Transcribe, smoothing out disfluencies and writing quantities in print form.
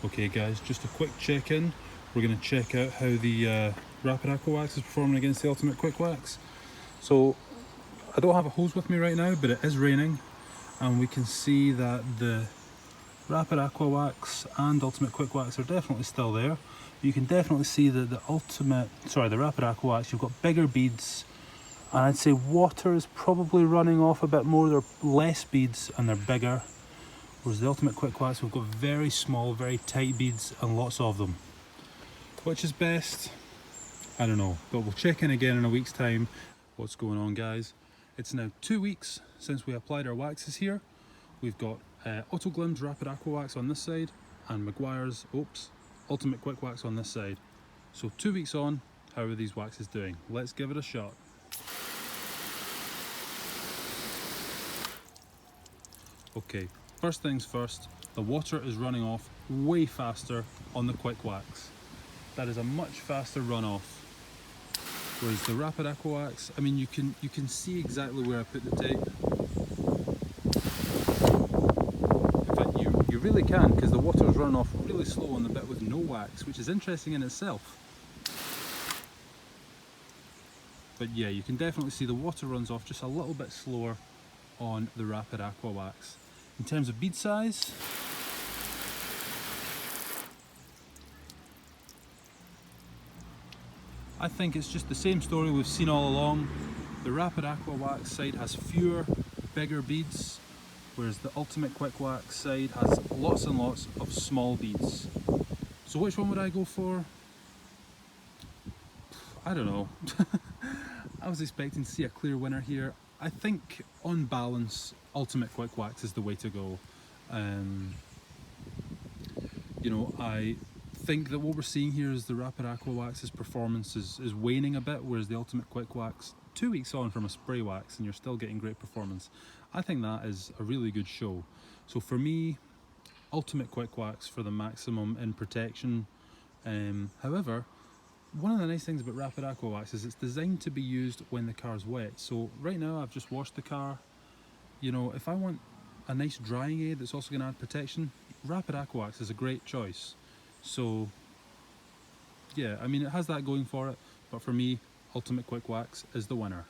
Okay guys, just a quick check-in. We're going to check out how the Rapid Aqua Wax is performing against the Ultimate Quik Wax. So I don't have a hose with me right now, but it is raining and we can see that the Rapid Aqua Wax and Ultimate Quik Wax are definitely still there. You can definitely see that the Rapid Aqua Wax, you've got bigger beads, and I'd say water is probably running off a bit more. There are less beads and they're bigger. Whereas the Ultimate Quik Wax, we've got very small, very tight beads and lots of them. Which is best? I don't know, but we'll check in again in a week's time. What's going on, guys? It's now 2 weeks since we applied our waxes here. We've got AutoGlym's Rapid Aqua Wax on this side and Meguiar's Ultimate Quik Wax on this side. So 2 weeks on, how are these waxes doing? Let's give it a shot. Okay, first things first, the water is running off way faster on the Quik Wax. That is a much faster runoff. Whereas the Rapid Aqua Wax, I mean, you can see exactly where I put the tape. In fact, you really can, because the water is running off really slow on the bit with no wax, which is interesting in itself. But yeah, you can definitely see the water runs off just a little bit slower on the Rapid Aqua Wax. In terms of bead size, I think it's just the same story we've seen all along. The Rapid Aqua Wax side has fewer, bigger beads, whereas the Ultimate Quik Wax side has lots and lots of small beads. So which one would I go for? I don't know. I was expecting to see a clear winner here. I think on balance, Ultimate Quik Wax is the way to go. You know, I think that what we're seeing here is the Rapid Aqua Wax's performance is waning a bit, whereas the Ultimate Quik Wax, 2 weeks on from a spray wax and you're still getting great performance. I think that is a really good show. So for me, Ultimate Quik Wax for the maximum in protection. However, one of the nice things about Rapid Aqua Wax is it's designed to be used when the car's wet. So right now I've just washed the car. You know, if I want a nice drying aid that's also going to add protection, Rapid Aqua Wax is a great choice. So yeah, I mean, it has that going for it, but for me, Ultimate Quik Wax is the winner.